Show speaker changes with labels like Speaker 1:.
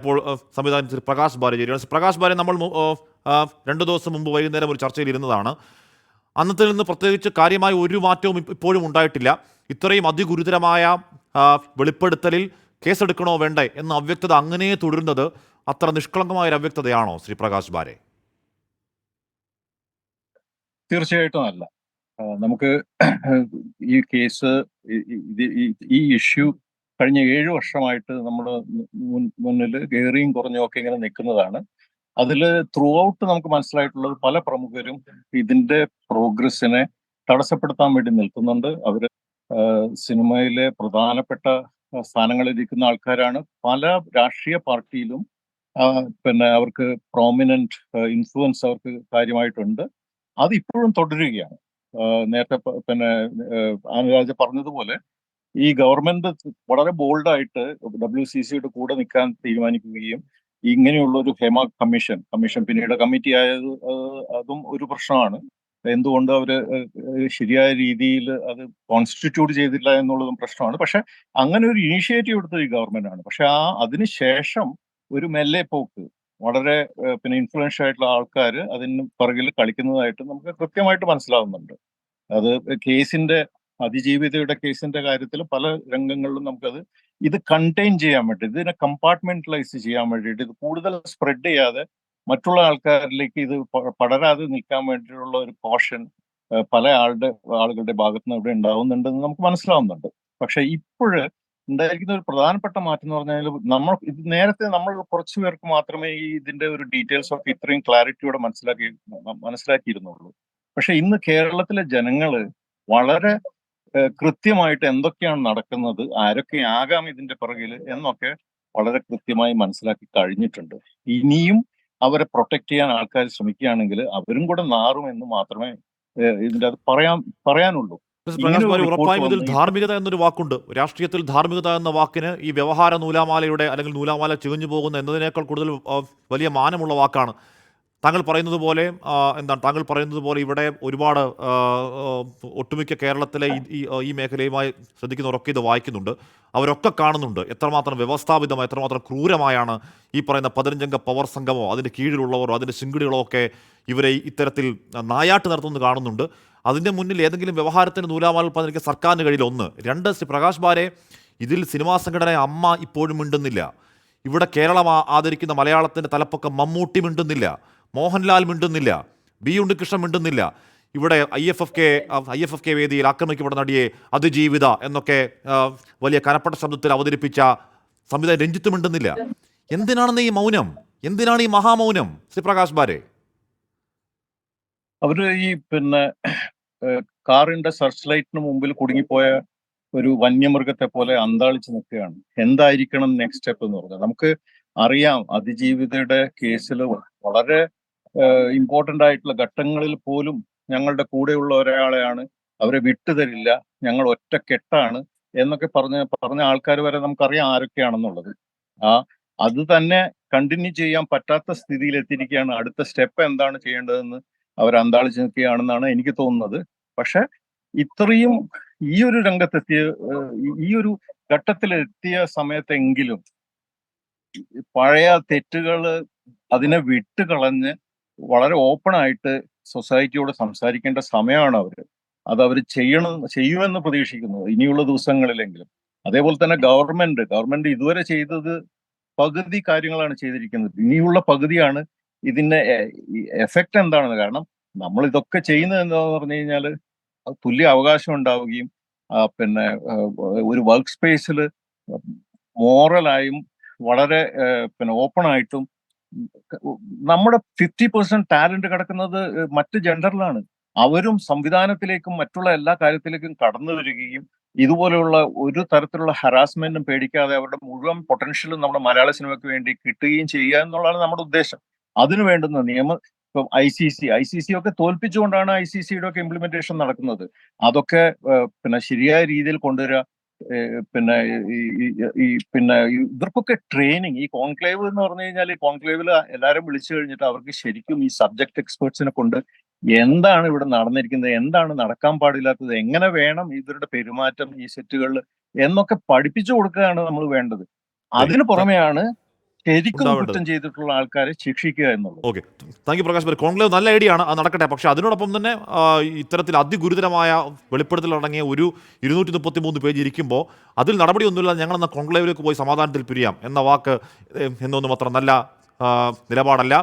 Speaker 1: ഇപ്പോൾ സംവിധാനം ശ്രീ പ്രകാശ് ബാരജി. പ്രകാശ് ബാരെ നമ്മൾ 2 ദിവസം മുമ്പ് വൈകുന്നേരം ഒരു ചർച്ചയിൽ ഇരുന്നതാണ്. അന്നത്തിൽ നിന്ന് പ്രത്യേകിച്ച് കാര്യമായ ഒരു മാറ്റവും ഇപ്പോഴും ഉണ്ടായിട്ടില്ല. ഇത്രയും അതിഗുരുതരമായ വെളിപ്പെടുത്തലിൽ കേസെടുക്കണോ വേണ്ടേ എന്ന അവ്യക്തത അങ്ങനെ തുടരുന്നത് അത്ര നിഷ്കളങ്കമായ ഒരു അവ്യക്തതയാണോ ശ്രീ പ്രകാശ് ബാരെ?
Speaker 2: തീർച്ചയായിട്ടും അല്ല. നമുക്ക് ഈ കേസ്, ഈ ഇഷ്യൂ കഴിഞ്ഞ 7 വർഷമായിട്ട് നമ്മുടെ മുന്നിൽ ഏറിയും കുറഞ്ഞും ഒക്കെ ഇങ്ങനെ നിൽക്കുന്നതാണ്. അതിൽ ത്രൂ ഔട്ട് നമുക്ക് മനസ്സിലായിട്ടുള്ളത് പല പ്രമുഖരും ഇതിന്റെ പ്രോഗ്രസിനെ തടസ്സപ്പെടുത്താൻ വേണ്ടി നിൽക്കുന്നുണ്ട്. അവര് സിനിമയിലെ പ്രധാനപ്പെട്ട സ്ഥാനങ്ങളിൽ ഇരിക്കുന്ന ആൾക്കാരാണ്. പല രാഷ്ട്രീയ പാർട്ടിയിലും പിന്നെ അവർക്ക് പ്രോമിനന്റ് ഇൻഫ്ലുവൻസ് അവർക്ക് കാര്യമായിട്ടുണ്ട്. അത് ഇപ്പോഴും തുടരുകയാണ്. നേരത്തെ പിന്നെ അനുരാജ പറഞ്ഞതുപോലെ ഈ ഗവൺമെന്റ് വളരെ ബോൾഡായിട്ട് WCCയുടെ കൂടെ നിൽക്കാൻ തീരുമാനിക്കുകയും ഇങ്ങനെയുള്ള ഒരു ഹേമ കമ്മീഷൻ പിന്നീട് കമ്മിറ്റി ആയത് അതും ഒരു പ്രശ്നമാണ്. എന്തുകൊണ്ട് അവര് ശരിയായ രീതിയിൽ അത് കോൺസ്റ്റിറ്റ്യൂട്ട് ചെയ്തില്ല എന്നുള്ളതും പ്രശ്നമാണ്. പക്ഷെ അങ്ങനെ ഒരു ഇനീഷ്യേറ്റീവ് എടുത്തത് ഈ ഗവൺമെന്റ് ആണ്. പക്ഷെ അതിനുശേഷം ഒരു മെല്ലെ പോക്ക്, വളരെ പിന്നെ ഇൻഫ്ലുവൻഷ്യൽ ആയിട്ടുള്ള ആൾക്കാർ അതിന് പിറകിൽ കളിക്കുന്നതായിട്ട് നമുക്ക് കൃത്യമായിട്ട് മനസ്സിലാവുന്നുണ്ട്. അത് അതിജീവിതയുടെ കേസിന്റെ കാര്യത്തിൽ പല രംഗങ്ങളിലും നമുക്കത് ഇത് കണ്ടെയ്ൻ ചെയ്യാൻ വേണ്ടി, ഇതിനെ കമ്പാർട്ട്മെന്റലൈസ് ചെയ്യാൻ വേണ്ടിയിട്ട്, ഇത് കൂടുതൽ സ്പ്രെഡ് ചെയ്യാതെ മറ്റുള്ള ആൾക്കാരിലേക്ക് ഇത് പടരാതെ നിൽക്കാൻ വേണ്ടിയിട്ടുള്ള ഒരു കോഷൻ പല ആളുകളുടെ ഭാഗത്ത് നിന്ന് ഇവിടെ ഉണ്ടാവുന്നുണ്ടെന്ന് നമുക്ക് മനസ്സിലാവുന്നുണ്ട്. പക്ഷെ ഇപ്പോഴ് ഉണ്ടായിരിക്കുന്ന ഒരു പ്രധാനപ്പെട്ട മാറ്റം എന്ന് പറഞ്ഞാൽ, നേരത്തെ നമ്മൾ കുറച്ചു പേർക്ക് മാത്രമേ ഈ ഇതിന്റെ ഒരു ഡീറ്റെയിൽസ് ഒക്കെ ഇത്രയും ക്ലാരിറ്റിയോടെ മനസ്സിലാക്കിയിരുന്നുള്ളൂ. പക്ഷെ ഇന്ന് കേരളത്തിലെ ജനങ്ങള് വളരെ കൃത്യമായിട്ട് എന്തൊക്കെയാണ് നടക്കുന്നത്, ആരൊക്കെയാകാം ഇതിന്റെ പിറകിൽ എന്നൊക്കെ വളരെ കൃത്യമായി മനസ്സിലാക്കി കഴിഞ്ഞിട്ടുണ്ട്. ഇനിയും അവരെ പ്രൊട്ടക്ട് ചെയ്യാൻ ആൾക്കാർ ശ്രമിക്കുകയാണെങ്കിൽ അവരും കൂടെ നാറും എന്ന് മാത്രമേ ഇതിന്റെ അത് പറയാനുള്ളൂ.
Speaker 1: പ്രകാശ് ബാരി, ഉറപ്പായും ഇതിൽ ധാർമ്മികത എന്നൊരു വാക്കുണ്ട്. രാഷ്ട്രീയത്തിൽ ധാർമ്മികത എന്ന വാക്കിന് ഈ വ്യവഹാര നൂലാമാലയുടെ അല്ലെങ്കിൽ നൂലാമാല ചികഞ്ഞു പോകുന്ന എന്നതിനേക്കാൾ കൂടുതൽ വലിയ മാനമുള്ള വാക്കാണ്. താങ്കൾ പറയുന്നത് പോലെ ഇവിടെ ഒരുപാട് ഒട്ടുമിക്ക കേരളത്തിലെ ഈ മേഖലയുമായി ശ്രദ്ധിക്കുന്നവരൊക്കെ ഇത് വായിക്കുന്നുണ്ട്. അവരൊക്കെ കാണുന്നുണ്ട് എത്രമാത്രം വ്യവസ്ഥാപിതമായി, എത്രമാത്രം ക്രൂരമായാണ് ഈ പറയുന്ന 15 അംഗ പവർ സംഘമോ അതിൻ്റെ കീഴിലുള്ളവരോ അതിൻ്റെ ശിങ്കിടികളോ ഒക്കെ ഇവരെ ഇത്തരത്തിൽ നായാട്ട് നടത്തുന്നത് കാണുന്നുണ്ട്. അതിൻ്റെ മുന്നിൽ ഏതെങ്കിലും വ്യവഹാരത്തിന് നൂലാമാല പതിനൊക്കെ സർക്കാരിന് കഴിയില്ല. 1. 2, ശ്രീ പ്രകാശ് ബാരെ, ഇതിൽ സിനിമാ സംഘടന അമ്മ ഇപ്പോഴും മിണ്ടുന്നില്ല. ഇവിടെ കേരളം ആദരിക്കുന്ന മലയാളത്തിൻ്റെ തലപ്പൊക്കം മമ്മൂട്ടി മിണ്ടുന്നില്ല, മോഹൻലാൽ മിണ്ടുന്നില്ല, ബി ഉണ്ണികൃഷ്ണൻ മിണ്ടുന്നില്ല. ഇവിടെ IFFK വേദിയിൽ ആക്രമിക്കപ്പെട്ട നടിയെ അതിജീവിത എന്നൊക്കെ വലിയ കനപ്പെട്ട ശബ്ദത്തിൽ അവതരിപ്പിച്ച സംവിധായകൻ രഞ്ജിത്ത് മിണ്ടുന്നില്ല. എന്തിനാണെന്ന് ഈ മൗനം? എന്തിനാണ് ഈ മഹാമൗനം ശ്രീ പ്രകാശ് ബാരെ?
Speaker 2: അവര് ഈ പിന്നെ കാറിന്റെ സെർച്ച് ലൈറ്റിന് മുമ്പിൽ കുടുങ്ങിപ്പോയ ഒരു വന്യമൃഗത്തെ പോലെ അന്താളിച്ച് നിൽക്കുകയാണ്. എന്തായിരിക്കണം നെക്സ്റ്റ് സ്റ്റെപ്പ് എന്ന് പറഞ്ഞാൽ, നമുക്ക് അറിയാം അതിജീവിതയുടെ കേസിൽ വളരെ ഇമ്പോർട്ടന്റ് ആയിട്ടുള്ള ഘട്ടങ്ങളിൽ പോലും ഞങ്ങളുടെ കൂടെയുള്ള ഒരാളെയാണ്, അവരെ വിട്ടുതരില്ല, ഞങ്ങൾ ഒറ്റക്കെട്ടാണ് എന്നൊക്കെ പറഞ്ഞ ആൾക്കാർ വരെ നമുക്കറിയാം ആരൊക്കെയാണെന്നുള്ളത്. അത് തന്നെ കണ്ടിന്യൂ ചെയ്യാൻ പറ്റാത്ത സ്ഥിതിയിൽ എത്തിയിരിക്കുകയാണ്. അടുത്ത സ്റ്റെപ്പ് എന്താണ് ചെയ്യേണ്ടതെന്ന് അവർ അന്താളിച്ച് നിൽക്കുകയാണെന്നാണ് എനിക്ക് തോന്നുന്നത്. പക്ഷെ ഇത്രയും ഈ ഒരു രംഗത്തെത്തിയ ഈ ഒരു ഘട്ടത്തിലെത്തിയ സമയത്തെങ്കിലും പഴയ തെറ്റുകൾ അതിനെ വിട്ടുകളഞ്ഞ് വളരെ ഓപ്പൺ ആയിട്ട് സൊസൈറ്റിയോട് സംസാരിക്കേണ്ട സമയമാണ് അത് അവർ ചെയ്യുമെന്ന് പ്രതീക്ഷിക്കുന്നു ഇനിയുള്ള ദിവസങ്ങളിലെങ്കിലും. അതേപോലെ തന്നെ ഗവൺമെന്റ് ഇതുവരെ ചെയ്തത് പകുതി കാര്യങ്ങളാണ് ചെയ്തിരിക്കുന്നത്. ഇനിയുള്ള പകുതിയാണ് ഇതിന്റെ എഫക്റ്റ് എന്താണെന്ന്. കാരണം നമ്മൾ ഇതൊക്കെ ചെയ്യുന്നത് എന്താന്ന് പറഞ്ഞു കഴിഞ്ഞാൽ തുല്യ അവകാശം ഉണ്ടാവുകയും പിന്നെ ഒരു വർക്ക് സ്പേസിൽ മോറലായും വളരെ പിന്നെ ഓപ്പൺ ആയിട്ടും നമ്മുടെ 50% ടാലന്റ് കിടക്കുന്നത് മറ്റ് ജെൻഡറിലാണ്. അവരും സംവിധാനത്തിലേക്കും മറ്റുള്ള എല്ലാ കാര്യത്തിലേക്കും കടന്നു വരികയും ഇതുപോലെയുള്ള ഒരു തരത്തിലുള്ള ഹറാസ്മെന്റും പേടിക്കാതെ അവരുടെ മുഴുവൻ പൊട്ടൻഷ്യലും നമ്മുടെ മലയാള സിനിമയ്ക്ക് വേണ്ടി കിട്ടുകയും ചെയ്യുക എന്നുള്ളതാണ് നമ്മുടെ ഉദ്ദേശം. അതിനു വേണ്ടുന്ന ഇപ്പം ICC ഒക്കെ തോൽപ്പിച്ചുകൊണ്ടാണ് ICCയുടെ ഒക്കെ ഇംപ്ലിമെന്റേഷൻ നടക്കുന്നത്. അതൊക്കെ പിന്നെ ശരിയായ രീതിയിൽ കൊണ്ടുവരിക. പിന്നെ പിന്നെ ഇവർക്കൊക്കെ ട്രെയിനിങ്, ഈ കോൺക്ലേവ് എന്ന് പറഞ്ഞു കഴിഞ്ഞാൽ, ഈ കോൺക്ലേവിൽ എല്ലാവരും വിളിച്ചു കഴിഞ്ഞിട്ട് അവർക്ക് ശരിക്കും ഈ സബ്ജക്ട് എക്സ്പേർട്സിനെ കൊണ്ട് എന്താണ് ഇവിടെ നടന്നിരിക്കുന്നത്, എന്താണ് നടക്കാൻ പാടില്ലാത്തത്, എങ്ങനെ വേണം ഇവരുടെ പെരുമാറ്റം ഈ സെറ്റുകളിൽ എന്നൊക്കെ പഠിപ്പിച്ചു കൊടുക്കുകയാണ് നമ്മൾ വേണ്ടത്. അതിന് പുറമെയാണ് ശരിക്കും
Speaker 1: ഉണ്ടാവേണ്ടത്.
Speaker 2: കുറ്റം ചെയ്തിട്ടുള്ള ആൾക്കാരെ ശിക്ഷിക്കുക എന്നുള്ളത്.
Speaker 1: Okay, thank you Prakash Babu. Conclave നല്ല ഐഡിയ ആണ്, അത് നടക്കട്ടെ. പക്ഷേ അതിനോടൊപ്പം തന്നെ ഇത്തരത്തിൽ അതിഗുരുതരമായ വെളിപ്പെടുത്തലടങ്ങിയ ഒരു 233 പേജ് ഇരിക്കുമ്പോൾ അതിൽ നടപടിയൊന്നുമില്ല, ഞങ്ങളെന്ന കോൺക്ലേവിലേക്ക് പോയി സമാധാനത്തിൽ പിരിയാം എന്ന വാക്ക് എന്നൊന്നും അത്ര നല്ല നിലപാടല്ല.